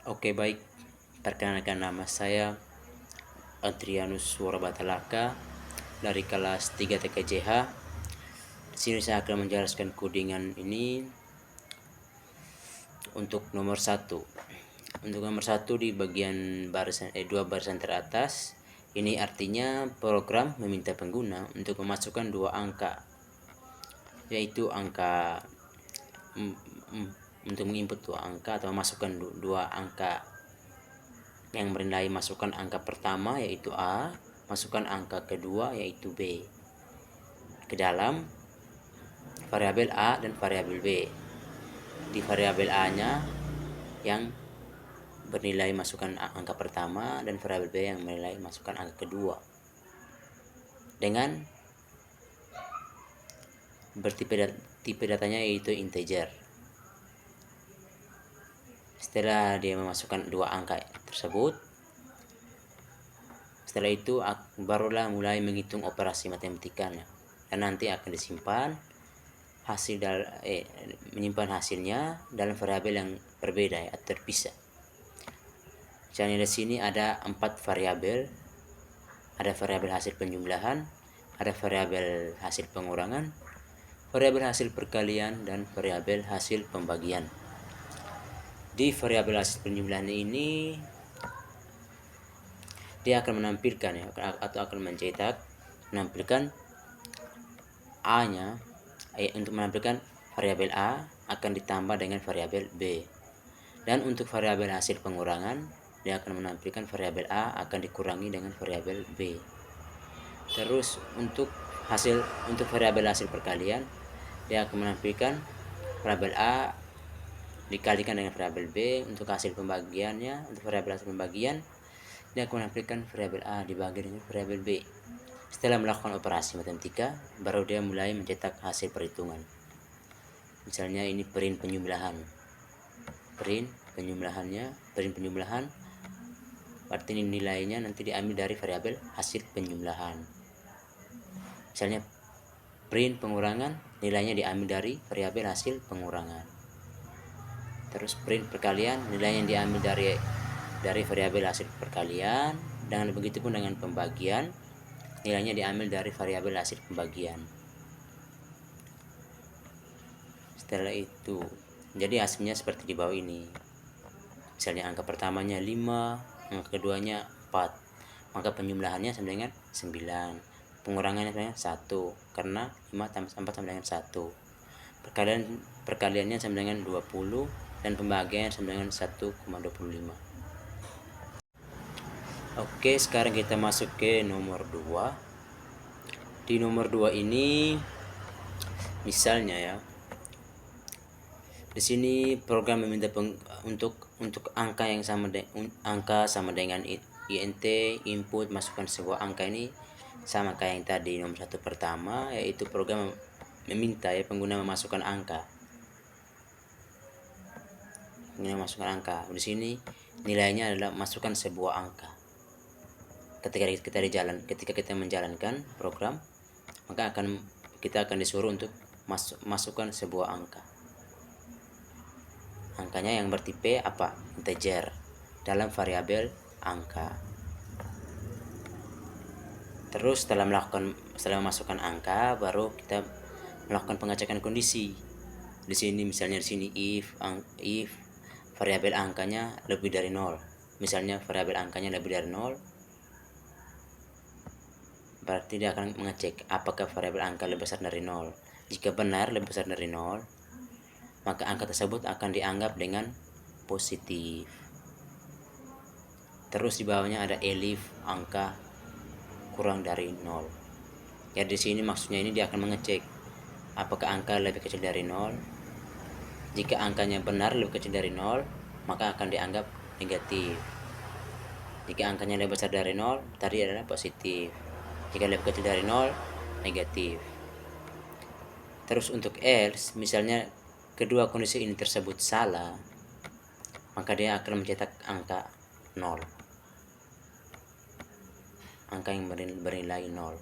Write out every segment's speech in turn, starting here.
Oke, baik. Perkenalkan, nama saya Adrianus Warabatalaka dari kelas 3 TKJH. Di sini saya akan menjelaskan codingan ini untuk nomor 1. Untuk nomor 1 di bagian barisan dua barisan teratas, ini artinya program meminta pengguna untuk memasukkan dua angka, yaitu angka untuk menginput dua angka atau memasukkan dua angka yang bernilai masukkan angka pertama yaitu A, masukkan angka kedua yaitu B ke dalam variabel A dan variabel B. Di variabel A-nya yang bernilai masukkan angka pertama dan variabel B yang bernilai masukkan angka kedua dengan tipe datanya yaitu integer. Setelah dia memasukkan dua angka tersebut, setelah itu barulah mulai menghitung operasi matematikanya, dan nanti akan disimpan menyimpan hasilnya dalam variabel yang berbeda atau terpisah. Misalnya di sini ada 4 variabel. Ada variabel hasil penjumlahan, ada variabel hasil pengurangan, variabel hasil perkalian, dan variabel hasil pembagian. Di variabel hasil penjumlahan ini dia akan menampilkan atau akan menampilkan A-nya. Untuk menampilkan variabel A akan ditambah dengan variabel B, dan untuk variabel hasil pengurangan dia akan menampilkan variabel A akan dikurangi dengan variabel B. Terus untuk variabel hasil perkalian dia akan menampilkan variabel A dikalikan dengan variabel B. Untuk hasil pembagiannya, untuk variabel hasil pembagian dia akan menampilkan variabel A dibagi dengan variabel B. Setelah melakukan operasi matematika, baru dia mulai mencetak hasil perhitungan. Misalnya ini print penjumlahan. Print penjumlahan berarti nilainya nanti diambil dari variabel hasil penjumlahan. Misalnya print pengurangan, nilainya diambil dari variabel hasil pengurangan. Terus print perkalian, nilainya diambil dari variabel hasil perkalian. Dan begitu pun dengan pembagian, nilainya diambil dari variabel hasil pembagian. Setelah itu, jadi hasilnya seperti di bawah ini. Misalnya angka pertamanya 5, angka keduanya 4, maka penjumlahannya sama dengan 9, pengurangannya sama dengan 1, karena 5 tambah 4 sama dengan 1, perkaliannya sama dengan 20, dan pembagiannya sama dengan 1,25. Oke, sekarang kita masuk ke nomor 2. Di nomor 2 ini misalnya ya, di sini program meminta untuk angka yang sama dengan int input masukkan sebuah angka. Ini sama kayak yang tadi nomor 1 pertama, yaitu program meminta pengguna memasukkan angka. Di sini nilainya adalah masukkan sebuah angka. Ketika kita menjalankan program, maka kita akan disuruh untuk masukkan sebuah angka. Angkanya yang bertipe apa? Integer dalam variabel angka. Terus setelah memasukkan angka, baru kita melakukan pengecekan kondisi. Di sini misalnya if variabel angkanya lebih dari 0. Misalnya variabel angkanya lebih dari 0, berarti dia akan mengecek apakah variabel angka lebih besar dari 0. Jika benar lebih besar dari 0, maka angka tersebut akan dianggap dengan positif. Terus di bawahnya ada elif angka kurang dari 0. Ya, di sini maksudnya ini dia akan mengecek apakah angka lebih kecil dari 0. Jika angkanya benar lebih kecil dari 0, maka akan dianggap negatif. Jika angkanya lebih besar dari 0, tadi adalah positif. Jika lebih kecil dari 0, negatif. Terus untuk else, misalnya kedua kondisi ini tersebut salah, maka dia akan mencetak angka 0. Angka yang bernilai 0.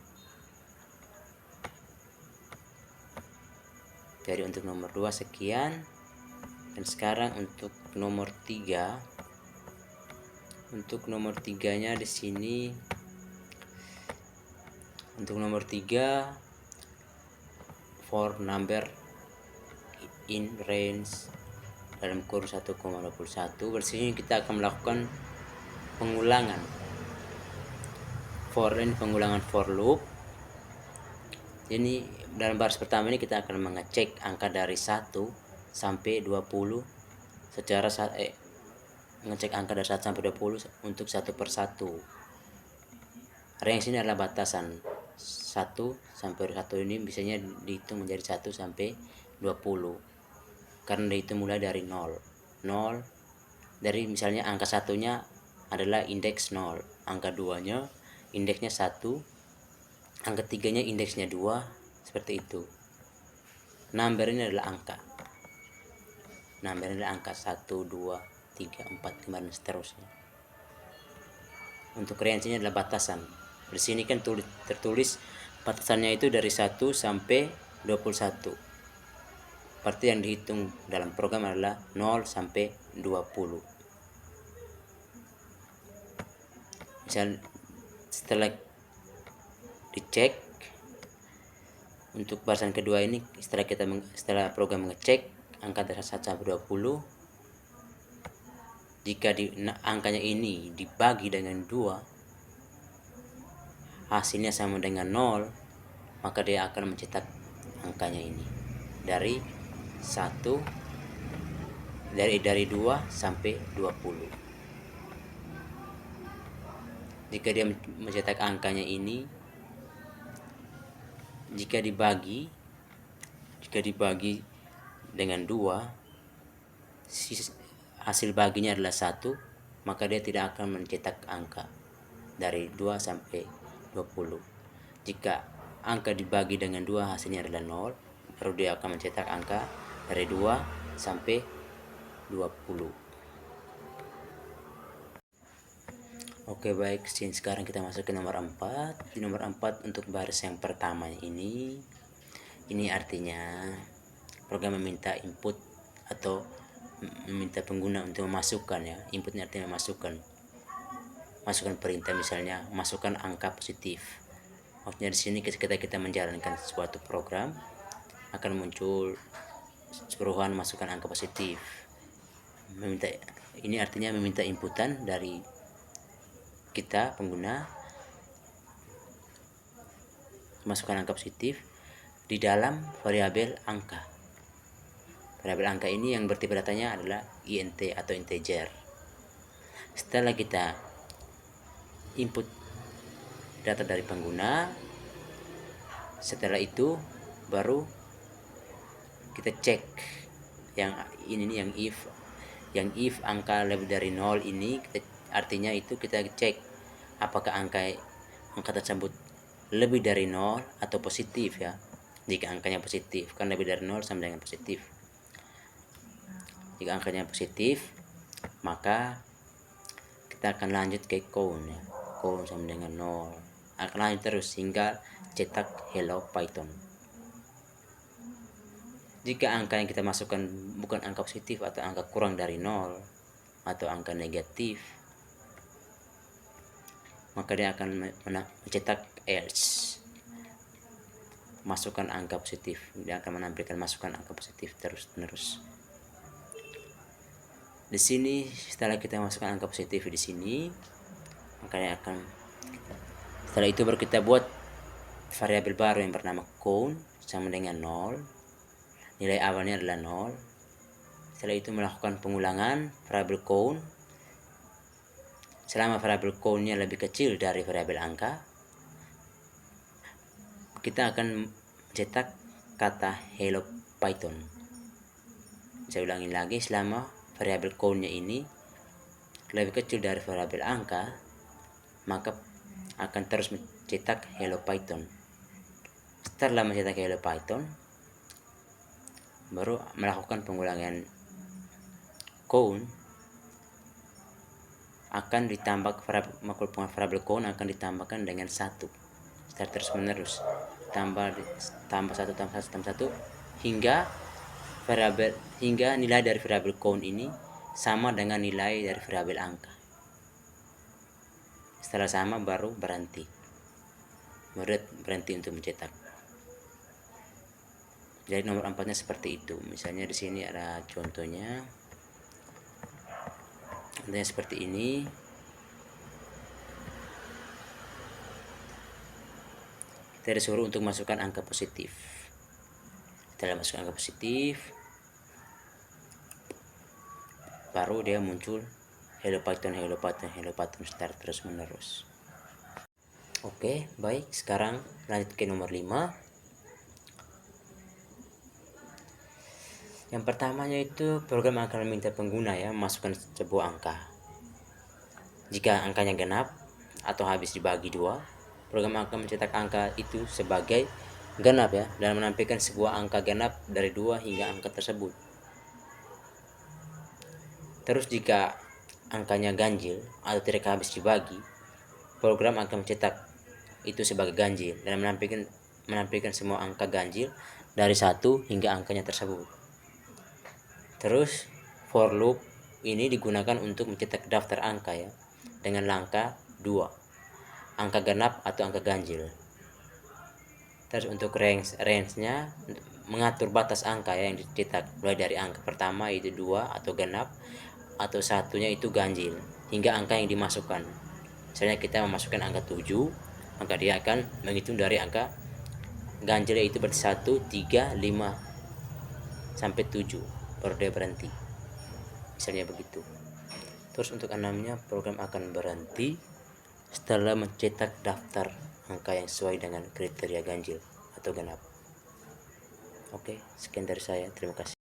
Jadi untuk nomor 2 sekian. Dan sekarang untuk nomor 3, Untuk nomor 3-nya di sini, untuk nomor 3, for number in range dalam kurun 1,21. Bersini kita akan melakukan pengulangan. For ini pengulangan for loop. Ini dalam baris pertama ini kita akan mengecek angka dari 1 sampai 20 secara ngecek angka dari 1 sampai 20 untuk satu persatu. Range ini adalah batasan 1 sampai 1 ini biasanya dihitung menjadi 1 sampai 20 karena dihitung mulai dari 0 dari misalnya angka satunya adalah indeks 0, angka 2-nya indeksnya 1, angka 3-nya indeksnya 2, seperti itu. Number ini adalah angka. Number ini adalah angka 1, 2, 3, 4, 5 dan seterusnya. Untuk range ini adalah batasan. Di sini kan tertulis batasannya itu dari 1 sampai 21. Berarti yang dihitung dalam program adalah 0 sampai 20. Misal setelah dicek untuk barisan kedua ini, setelah program mengecek angka dari 1 sampai 20, jika angkanya ini dibagi dengan 2 hasilnya sama dengan 0, maka dia akan mencetak angkanya ini dari 1 dari 2 sampai 20. Jika dia mencetak angkanya ini, jika dibagi dengan 2, hasil baginya adalah 1, maka dia tidak akan mencetak angka dari 2 sampai 20. Jika angka dibagi dengan 2 hasilnya adalah 0, baru dia akan mencetak angka dari 2 sampai 20. Oke, baik, sekarang kita masuk ke nomor 4. Di nomor 4 untuk baris yang pertama ini artinya program meminta input atau meminta pengguna untuk memasukkan, ya. Inputnya artinya masukkan perintah, misalnya masukkan angka positif. Maksudnya di sini ketika kita menjalankan suatu program akan muncul suruhan masukkan angka positif. Ini artinya meminta inputan dari kita pengguna, masukkan angka positif di dalam variabel angka. Variabel angka ini yang bertipe datanya adalah int atau integer. Setelah kita input data dari pengguna, setelah itu baru kita cek yang if angka lebih dari 0 ini, artinya itu kita cek apakah angka tersebut lebih dari 0 atau positif, ya. Jika angkanya positif, kan lebih dari 0 sama dengan positif. Jika angkanya positif, maka kita akan lanjut ke count, ya. Count sama dengan 0. Akan lanjut terus hingga cetak hello Python. Jika angka yang kita masukkan bukan angka positif atau angka kurang dari 0 atau angka negatif, maka dia akan mencetak else, masukkan angka positif. Dia akan menampilkan masukkan angka positif terus-menerus. Di sini setelah kita masukkan angka positif di sini, maka dia akan, setelah itu baru kita buat variabel baru yang bernama count sama dengan 0. Nilai awalnya adalah 0. Setelah itu melakukan pengulangan variabel count. Selama variabel count-nya lebih kecil dari variabel angka, kita akan cetak kata hello Python. Saya ulangi lagi, selama variabel count-nya ini lebih kecil dari variabel angka, maka akan terus mencetak hello Python. Setelah mencetak hello Python, baru melakukan pengulangan count, akan ditambah variabel count akan ditambahkan dengan 1 secara terus menerus, tambah 1 hingga nilai dari variabel count ini sama dengan nilai dari variabel angka. Setelah sama baru berhenti untuk mencetak. Jadi nomor 4-nya seperti itu. Misalnya di sini ada contohnya seperti ini. Kita disuruh untuk masukkan angka positif. Setelah masukkan angka positif, baru dia muncul hello Python start terus menerus. Oke, baik. Sekarang lanjut ke nomor 5. Yang pertamanya itu program akan meminta pengguna masukkan sebuah angka. Jika angkanya genap atau habis dibagi 2, program akan mencetak angka itu sebagai genap dan menampilkan sebuah angka genap dari 2 hingga angka tersebut. Terus jika angkanya ganjil atau tidak habis dibagi, program akan mencetak itu sebagai ganjil dan menampilkan semua angka ganjil dari 1 hingga angkanya tersebut. Terus for loop ini digunakan untuk mencetak daftar angka dengan langkah 2, angka genap atau angka ganjil. Terus untuk range-nya mengatur batas angka yang dicetak, mulai dari angka pertama itu 2 atau genap, atau satunya itu ganjil, hingga angka yang dimasukkan. Misalnya kita memasukkan angka 7, maka dia akan menghitung dari angka ganjil, yaitu berarti 1, 3, 5 sampai 7, baru dia berhenti. Misalnya begitu. Terus untuk 6-nya, program akan berhenti setelah mencetak daftar angka yang sesuai dengan kriteria ganjil atau genap. Oke, sekian dari saya. Terima kasih.